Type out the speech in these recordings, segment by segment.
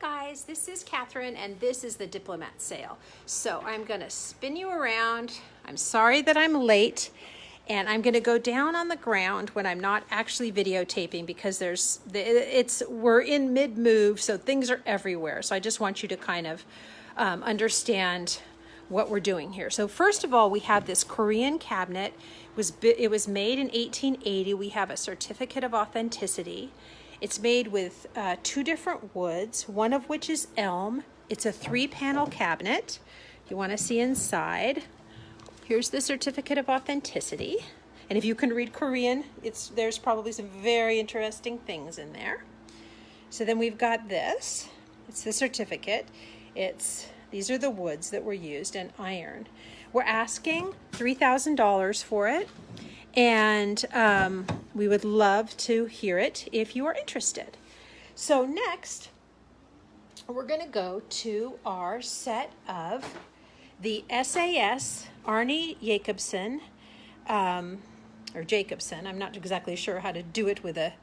guys, this is Catherine and this is the Diplomat sale. So I'm gonna spin you around. I'm sorry that I'm late, and I'm gonna go down on the ground when I'm not actually videotaping because we're in mid-move, so things are everywhere. So I just want you to kind of understand what we're doing here. So first of all, we have this Korean cabinet. It was made in 1880. We have a certificate of authenticity. It's made with two different woods, one of which is elm. It's a 3-panel cabinet. If you want to see inside, here's the certificate of authenticity. And if you can read Korean, there's probably some very interesting things in there. So then we've got this. It's the certificate. These are the woods that were used and iron. We're asking $3,000 for it. And we would love to hear it if you are interested. So next, we're going to go to our set of the SAS Arne Jacobsen, or Jacobsen. I'm not exactly sure how to do it with a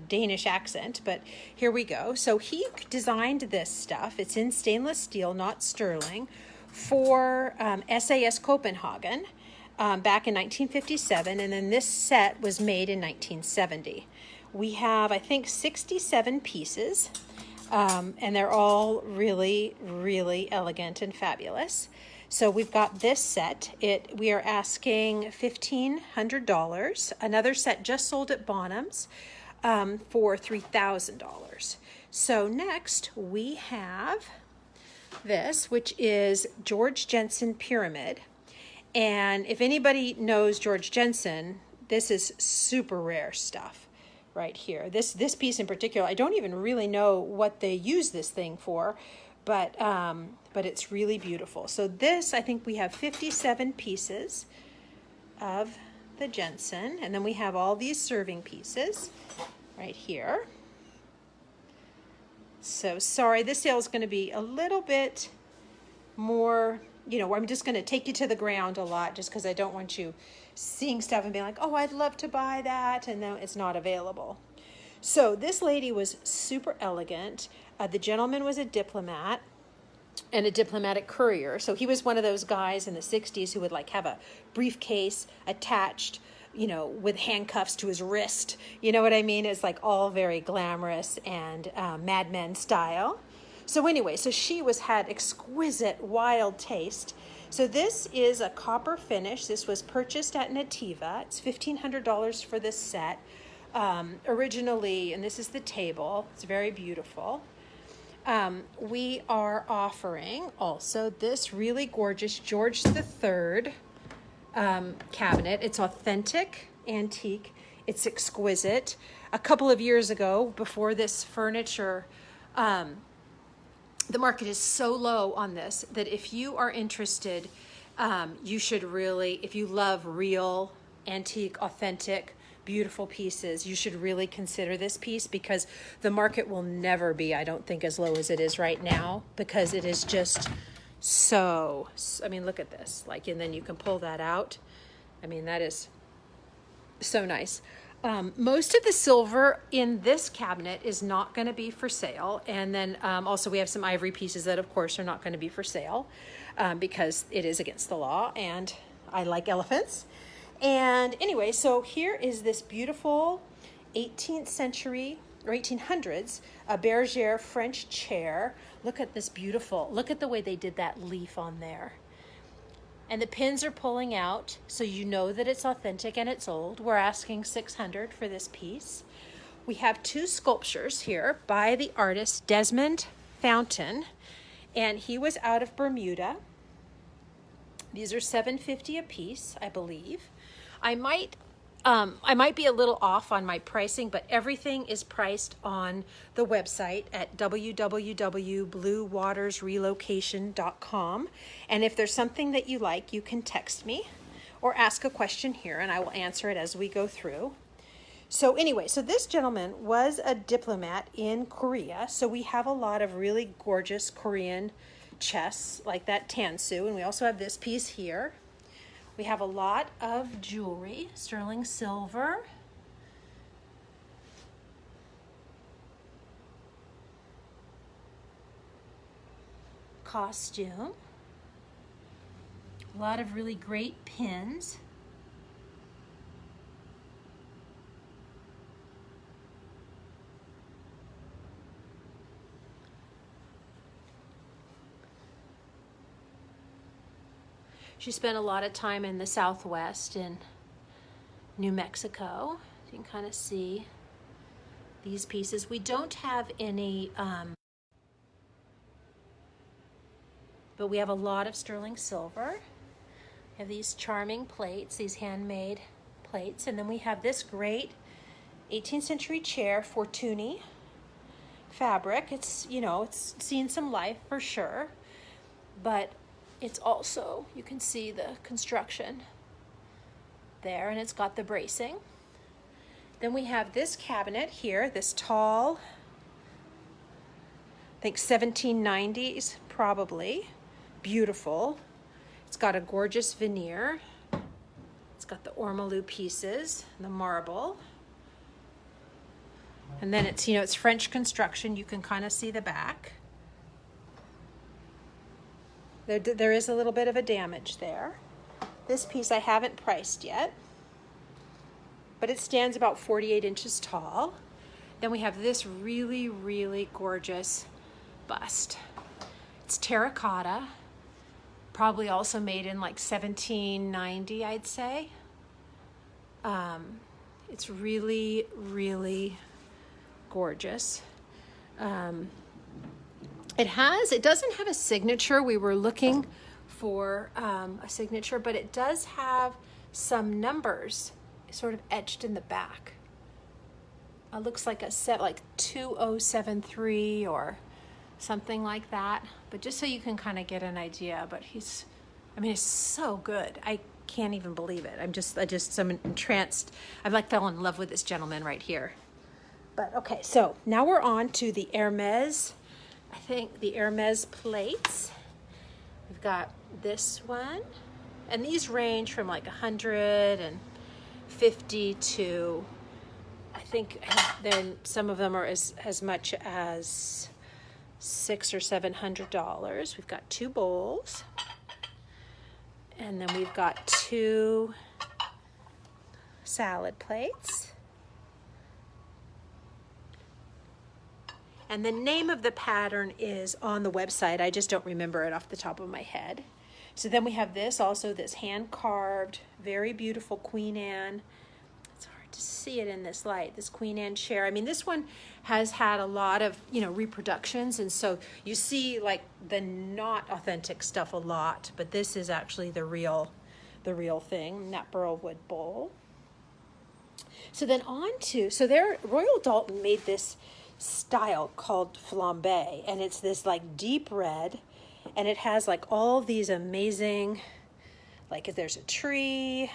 Danish accent, but here we go. So he designed this stuff. It's in stainless steel, not sterling, for SAS Copenhagen. Back in 1957, and then this set was made in 1970. We have, I think, 67 pieces, and they're all really, really elegant and fabulous. So we've got this set. We are asking $1,500. Another set just sold at Bonham's for $3,000. So next we have this, which is George Jensen Pyramid. And if anybody knows George Jensen, this is super rare stuff right here. This piece in particular, I don't even really know what they use this thing for, but it's really beautiful. So this, I think we have 57 pieces of the Jensen, and then we have all these serving pieces right here. So sorry, this sale is going to be a little bit more, I'm just going to take you to the ground a lot just because I don't want you seeing stuff and being like, oh, I'd love to buy that, and then it's not available. So this lady was super elegant. The gentleman was a diplomat and a diplomatic courier. So he was one of those guys in the 60s who would have a briefcase attached, with handcuffs to his wrist. You know what I mean? It's all very glamorous and Mad Men style. So anyway, she had exquisite, wild taste. So this is a copper finish. This was purchased at Nativa. It's $1,500 for this set. Originally, and this is the table. It's very beautiful. We are offering also this really gorgeous George III cabinet. It's authentic, antique. It's exquisite. A couple of years ago, before this furniture, the market is so low on this that if you are interested, you should really, if you love real, antique, authentic, beautiful pieces, you should really consider this piece because the market will never be, I don't think, as low as it is right now because it is just so, look at this. And then you can pull that out. That is so nice. Most of the silver in this cabinet is not going to be for sale. And then also we have some ivory pieces that, of course, are not going to be for sale because it is against the law and I like elephants. And anyway, so here is this beautiful 18th century or 1800s Bergère French chair. Look at this look at the way they did that leaf on there. And the pins are pulling out, so you know that it's authentic and it's old. We're asking $600 for this piece. We have two sculptures here by the artist Desmond Fountain, and he was out of Bermuda. These are $750 a piece, I believe. I might be a little off on my pricing, but everything is priced on the website at www.bluewatersrelocation.com. And if there's something that you like, you can text me or ask a question here, and I will answer it as we go through. So anyway, this gentleman was a diplomat in Korea. So we have a lot of really gorgeous Korean chests like that tansu, and we also have this piece here. We have a lot of jewelry, sterling silver, costume. A lot of really great pins. She spent a lot of time in the Southwest in New Mexico. You can kind of see these pieces. We don't have any, but we have a lot of sterling silver. We have these charming plates, these handmade plates. And then we have this great 18th century chair, Fortuny fabric. It's, you know, it's seen some life for sure, but it's also, you can see the construction there, and it's got the bracing. Then we have this cabinet here, this tall, I think 1790s probably, beautiful. It's got a gorgeous veneer. It's got the ormolu pieces, the marble. And then it's, you know, it's French construction. You can kind of see the back. There is a little bit of a damage there. This piece I haven't priced yet, but it stands about 48 inches tall. Then we have this really, really gorgeous bust. It's terracotta, probably also made in like 1790, I'd say. It's really, really gorgeous. It doesn't have a signature. We were looking for a signature, but it does have some numbers sort of etched in the back. It looks like a set, like 2073 or something like that. But just so you can kind of get an idea, but it's so good. I can't even believe it. I'm entranced. I like fell in love with this gentleman right here. But okay, so now we're on to the Hermes. I think the Hermes plates. We've got this one, and these range from like 150 to, I think then some of them are as much as $600 or $700. We've got 2 bowls, and then we've got 2 salad plates. And the name of the pattern is on the website. I just don't remember it off the top of my head. So then we have this hand-carved, very beautiful Queen Anne. It's hard to see it in this light, this Queen Anne chair. I mean, this one has had a lot of, you know, reproductions, and so you see like the not authentic stuff a lot, but this is actually the real thing, that burlwood bowl. So then Royal Dalton made this style called flambe, and it's this like deep red, and it has like all these amazing, like if there's a tree,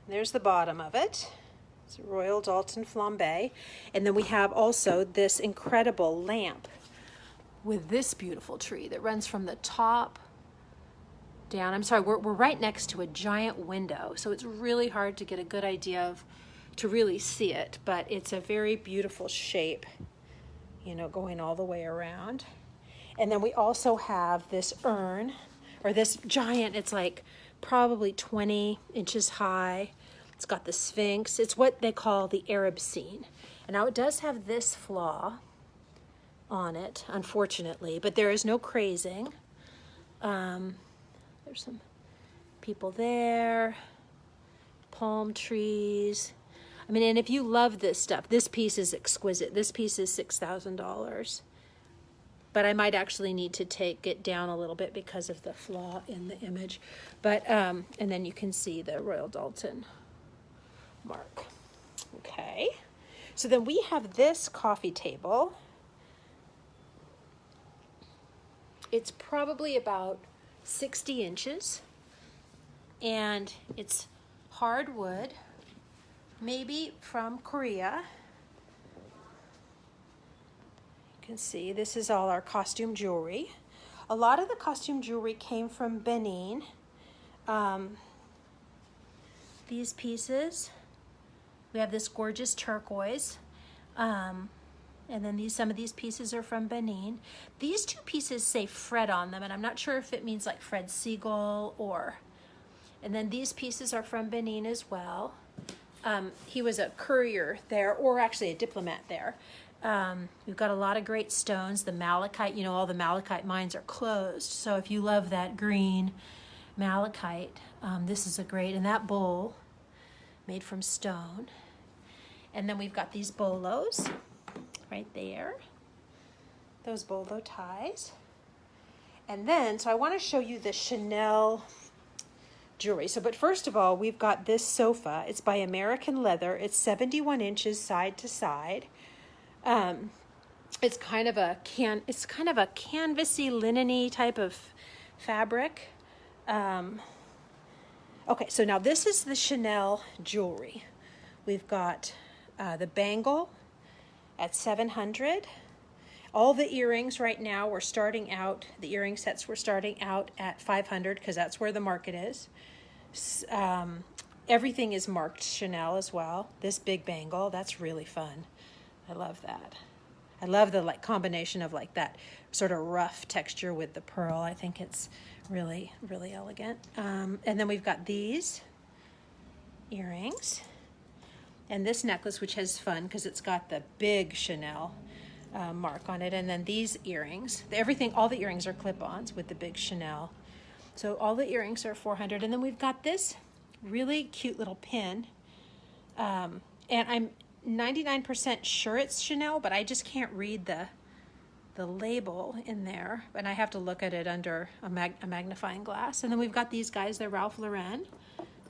there's the bottom of it. It's Royal Dalton flambe. And then we have also this incredible lamp with this beautiful tree that runs from the top down. I'm sorry, we're right next to a giant window, so it's really hard to get a good idea to really see it, but it's a very beautiful shape, you know, going all the way around. And then we also have this urn, or this giant, it's like probably 20 inches high. It's got the Sphinx. It's what they call the Arab scene. And now it does have this flaw on it, unfortunately, but there is no crazing. There's some people there, palm trees. I mean, and if you love this stuff, this piece is exquisite. This piece is $6,000. But I might actually need to take it down a little bit because of the flaw in the image. But, and then you can see the Royal Dalton mark. Okay. So then we have this coffee table. It's probably about 60 inches. And it's hardwood. Maybe from Korea. You can see this is all our costume jewelry. A lot of the costume jewelry came from Benin. These pieces, we have this gorgeous turquoise. And then some of these pieces are from Benin. These two pieces say Fred on them, and I'm not sure if it means like Fred Siegel or... And then these pieces are from Benin as well. He was a courier there, or actually a diplomat there. We've got a lot of great stones. The malachite, you know, all the malachite mines are closed. So if you love that green malachite, this is a great, and that bowl made from stone. And then we've got these bolos right there, those bolo ties. And then, so I want to show you the Chanel jewelry. So, but first of all, we've got this sofa. It's by American Leather. It's 71 inches side to side. It's kind of a canvasy, linen-y type of fabric. Okay, so now this is the Chanel jewelry. We've got the bangle at 700. All the earrings right now we're starting out, the earring sets we're starting out at 500 because that's where the market is. Everything is marked Chanel as well. This big bangle, that's really fun. I love that. I love the like combination of like that sort of rough texture with the pearl. I think it's really, really elegant. And then we've got these earrings and this necklace, which has fun because it's got the big Chanel mark on it. And then these earrings, all the earrings are clip-ons with the big Chanel. So all the earrings are 400. And then we've got this really cute little pin. And I'm 99% sure it's Chanel, but I just can't read the label in there. And I have to look at it under a magnifying glass. And then we've got these guys, they're Ralph Lauren.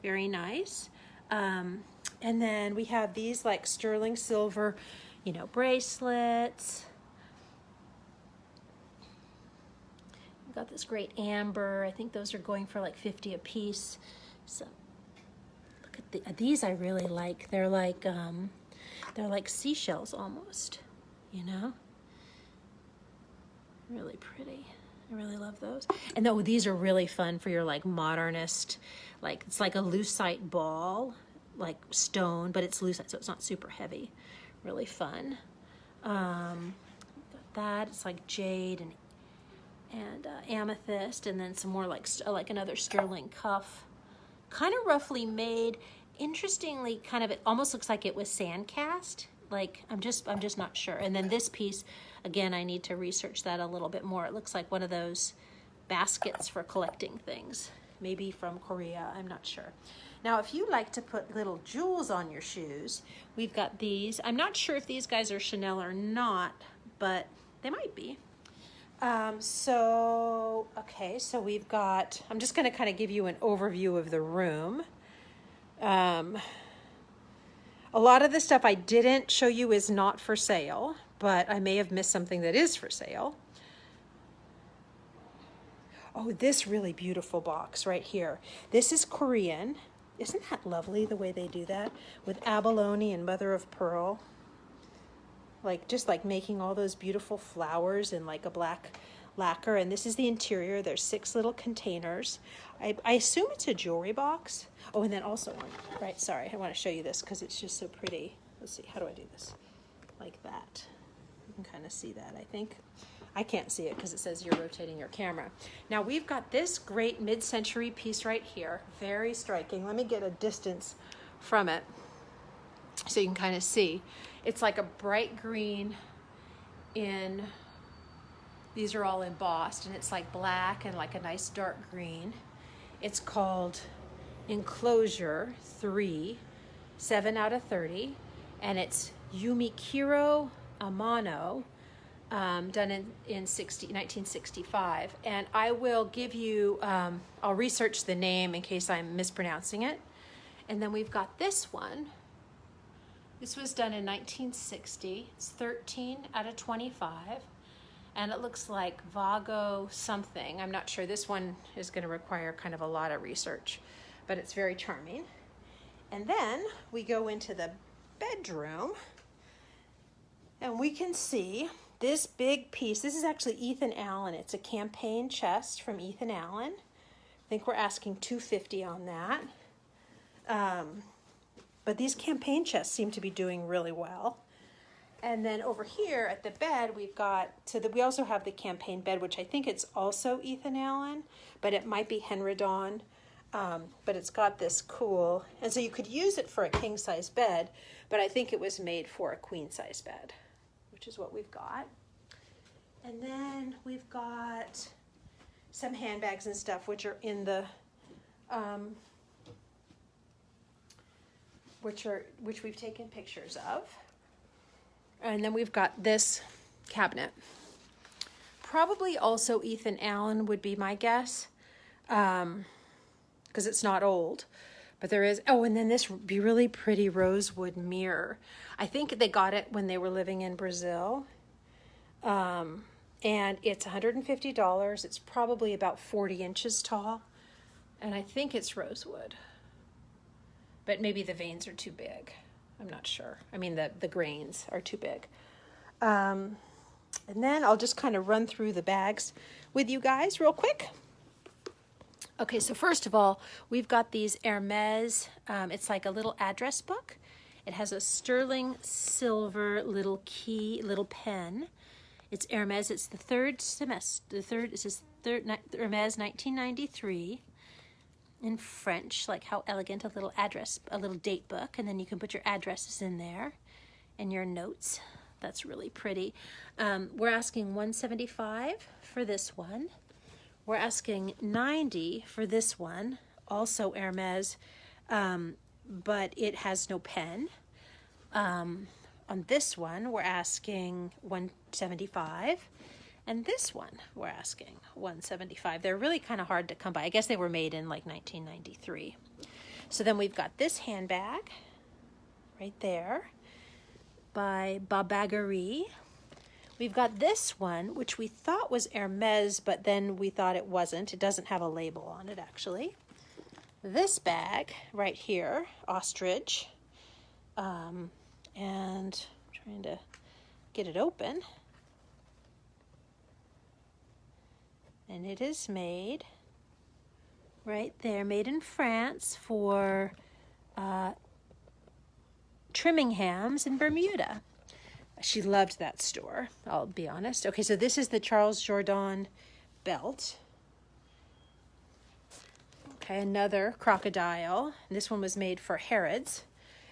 Very nice. And then we have these like sterling silver, you know, bracelets. We've got this great amber. I think those are going for like 50 a piece. So look at these I really like. They're like seashells almost, you know? Really pretty. I really love those. And though these are really fun for your like modernist, like it's like a lucite ball, like stone, but it's lucite, so it's not super heavy. Really fun. Got that. It's like jade and amethyst, and then some more like another sterling cuff, kind of roughly made. Interestingly, kind of it almost looks like it was sand cast. Like I'm just not sure. And then this piece, again, I need to research that a little bit more. It looks like one of those baskets for collecting things, maybe from Korea. I'm not sure. Now, if you like to put little jewels on your shoes, we've got these. I'm not sure if these guys are Chanel or not, but they might be. So we've got, I'm just going to kind of give you an overview of the room. A lot of the stuff I didn't show you is not for sale, but I may have missed something that is for sale. Oh, this really beautiful box right here. This is Korean. Isn't that lovely the way they do that? With abalone and mother of pearl. Like just like making all those beautiful flowers in like a black lacquer. And this is the interior. There's 6 little containers. I assume it's a jewelry box. Oh, and then also one. Right, sorry. I want to show you this because it's just so pretty. Let's see. How do I do this? Like that. You can kind of see that, I think. I can't see it because it says you're rotating your camera. Now we've got this great mid-century piece right here. Very striking. Let me get a distance from it so you can kind of see. It's like a bright green these are all embossed, and it's like black and like a nice dark green. It's called Enclosure 3, 7 out of 30, and it's Yumikiro Amano. Done in 1965, and I will give you, I'll research the name in case I'm mispronouncing it. And then we've got this one. This was done in 1960. It's 13 out of 25, and it looks like Vago something. I'm not sure. This one is going to require kind of a lot of research, but it's very charming. And then we go into the bedroom, and we can see this big piece. This is actually Ethan Allen. It's a campaign chest from Ethan Allen. I think we're asking $250 on that. But these campaign chests seem to be doing really well. And then over here at the bed, we've got, so that we also have the campaign bed, which I think it's also Ethan Allen, but it might be Henry Dawn. But it's got this cool, and so you could use it for a king size bed, but I think it was made for a queen size bed, which is what we've got. And then we've got some handbags and stuff, which are in the, which we've taken pictures of. And then we've got this cabinet. Probably also Ethan Allen would be my guess, because it's not old. But there is, oh, and then this really pretty rosewood mirror. I think they got it when they were living in Brazil. And it's $150. It's probably about 40 inches tall. And I think it's rosewood. But maybe the veins are too big. I'm not sure. I mean, the grains are too big. And then I'll just kind of run through the bags with you guys real quick. Okay, so first of all, we've got these Hermes. It's like a little address book. It has a sterling silver little key, little pen. It's Hermes. It's the third semester. It says Hermes 1993 in French. Like how elegant, a little address, a little date book, and then you can put your addresses in there and your notes. That's really pretty. We're asking $175 for this one. We're asking $90 for this one, also Hermes, but it has no pen. On this one, we're asking $175, and this one we're asking $175. They're really kind of hard to come by. I guess they were made in like 1993. So then we've got this handbag right there by Babagarie. We've got this one, which we thought was Hermes, but then we thought it wasn't. It doesn't have a label on it, actually. This bag right here, ostrich, and I'm trying to get it open. And it is made right there, made in France for Trimmingham's in Bermuda. She loved that store, I'll be honest. Okay, so this is the Charles Jourdan belt. Okay, another crocodile. This one was made for Harrods.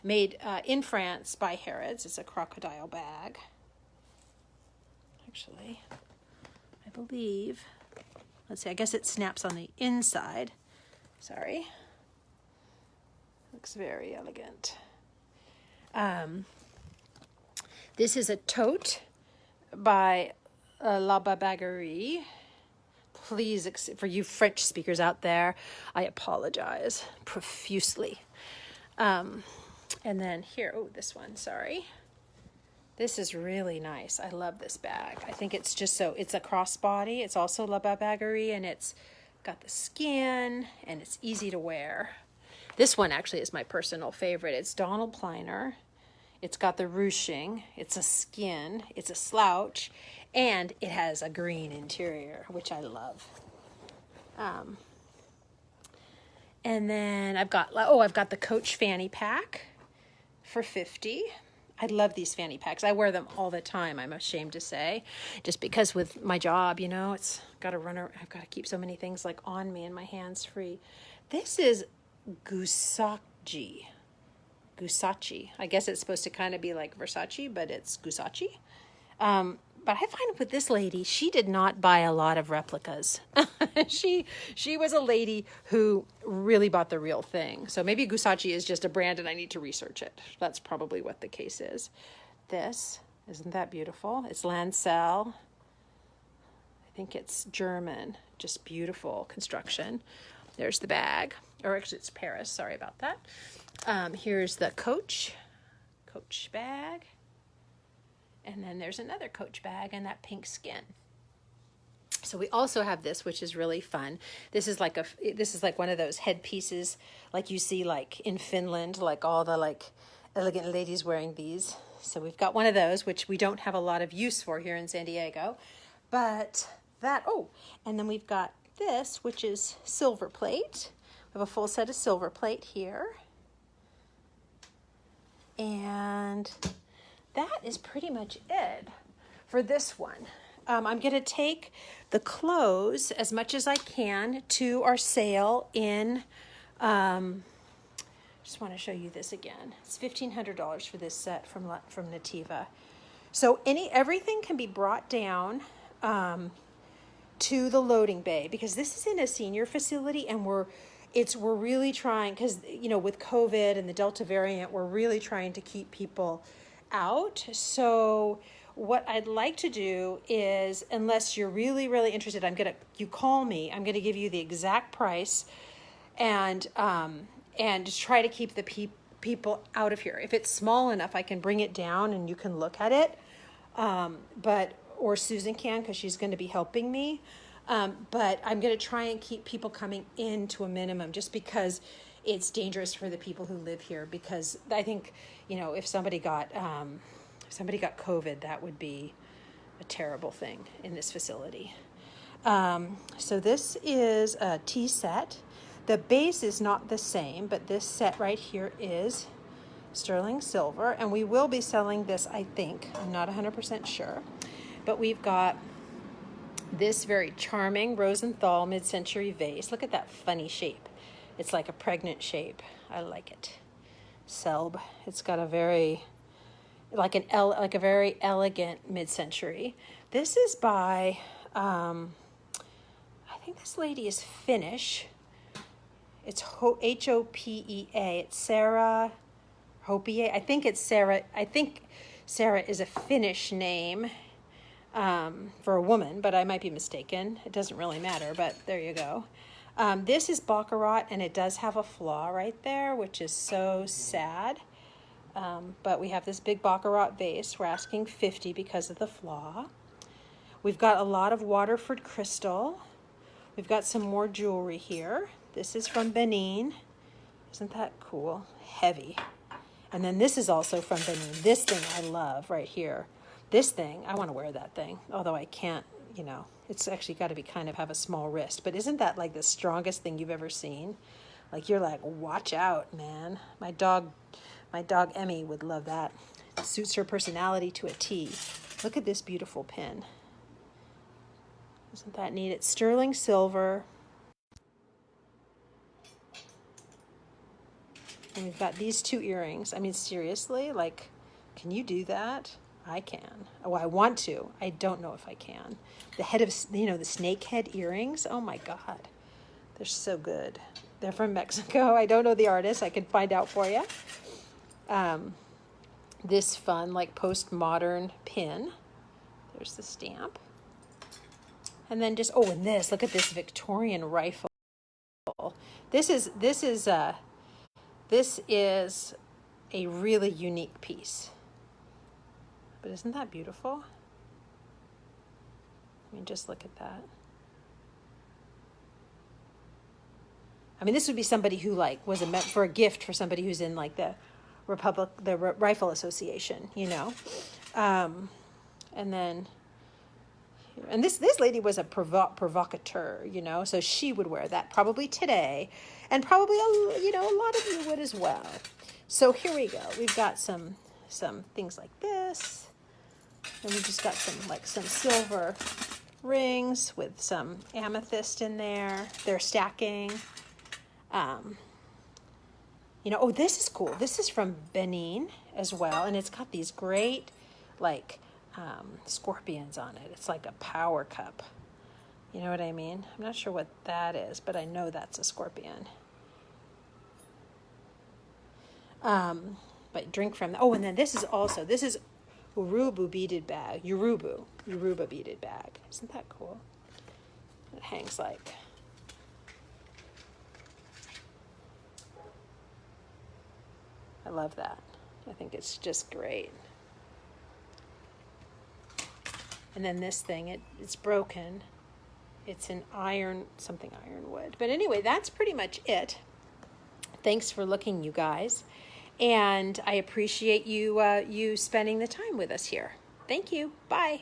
Made in France by Harrods. It's a crocodile bag. Actually, I believe. Let's see, I guess it snaps on the inside. Sorry. Looks very elegant. This is a tote by La Babagarie. Please, for you French speakers out there, I apologize profusely. And then here, oh, this one, sorry. This is really nice. I love this bag. I think it's just so, it's a crossbody. It's also La Babagarie, and it's got the skin, and it's easy to wear. This one actually is my personal favorite. It's Donald Pliner. It's got the ruching, it's a skin, it's a slouch, and it has a green interior, which I love. And then I've got the Coach fanny pack for $50. I love these fanny packs. I wear them all the time, I'm ashamed to say, just because with my job, you know, it's got to run around. I've got to keep so many things like on me and my hands free. This is Gusachi. I guess it's supposed to kind of be like Versace, but it's Gusachi. But I find with this lady, she did not buy a lot of replicas. She was a lady who really bought the real thing. So maybe Gusachi is just a brand and I need to research it. That's probably what the case is. This, isn't that beautiful? It's Lancel. I think it's German. Just beautiful construction. There's the bag. Or actually it's Paris, sorry about that. Here's the Coach bag. And then there's another Coach bag and that pink skin. So we also have this, which is really fun. This is like one of those headpieces like you see like in Finland, like all the like elegant ladies wearing these. So we've got one of those, which we don't have a lot of use for here in San Diego. But that, and then we've got this, which is silver plate. We have a full set of silver plate here. And that is pretty much it for this one. I'm going to take the clothes as much as I can to our sale in, just want to show you this again. It's $1,500 for this set from Nativa. So everything can be brought down to the loading bay, because this is in a senior facility, and we're really trying, because with COVID and the Delta variant, we're really trying to keep people out. So what I'd like to do is, unless you're really, really interested, you call me, I'm gonna give you the exact price, and just try to keep the people out of here. If it's small enough, I can bring it down and you can look at it. Or Susan can, because she's going to be helping me. But I'm going to try and keep people coming in to a minimum, just because it's dangerous for the people who live here. Because I think, if somebody got COVID, that would be a terrible thing in this facility. So this is a tea set. The base is not the same, but this set right here is sterling silver, and we will be selling this, I think. I'm not 100% sure. But we've got this very charming Rosenthal mid-century vase. Look at that funny shape. It's like a pregnant shape. I like it. Selb. It's got a very, like a very elegant mid-century. This is by, I think this lady is Finnish. It's H-O-P-E-A. It's Sarah Hopier. I think it's Sarah. I think Sarah is a Finnish name. For a woman, but I might be mistaken. It doesn't really matter, but there you go. This is Baccarat, and it does have a flaw right there, which is so sad. But we have this big Baccarat vase. We're asking $50 because of the flaw. We've got a lot of Waterford crystal. We've got some more jewelry here. This is from Benin. Isn't that cool? Heavy. And then this is also from Benin. This thing I love right here. This thing, I want to wear that thing, although I can't, it's actually got to have a small wrist. But isn't that like the strongest thing you've ever seen? Like, you're like, watch out, man. My dog Emmy would love that. It suits her personality to a T. Look at this beautiful pin. Isn't that neat? It's sterling silver. And we've got these two earrings. I mean, seriously, like, can you do that? I can. Oh, I want to. I don't know if I can. The head of, the snake head earrings. Oh my God. They're so good. They're from Mexico. I don't know the artist. I can find out for you. This fun, like, postmodern pin. There's the stamp. And then and this, look at this Victorian rifle. This is a really unique piece. But isn't that beautiful? I mean, just look at that. I mean, this would be somebody who was meant for a gift for somebody who's in the Rifle Association, And then, and this lady was a provocateur, so she would wear that probably today, and probably a lot of you would as well. So here we go. We've got some things like this. And we just got some silver rings with some amethyst in there. They're stacking. This is cool. This is from Benin as well. And it's got these great, scorpions on it. It's like a power cup. You know what I mean? I'm not sure what that is, but I know that's a scorpion. But drink from, and then this is Urubu beaded bag. Yoruba beaded bag. Isn't that cool? It hangs like. I love that. I think it's just great. And then this thing, it's broken. It's an ironwood. But anyway, that's pretty much it. Thanks for looking, you guys. And I appreciate you spending the time with us here. Thank you. Bye.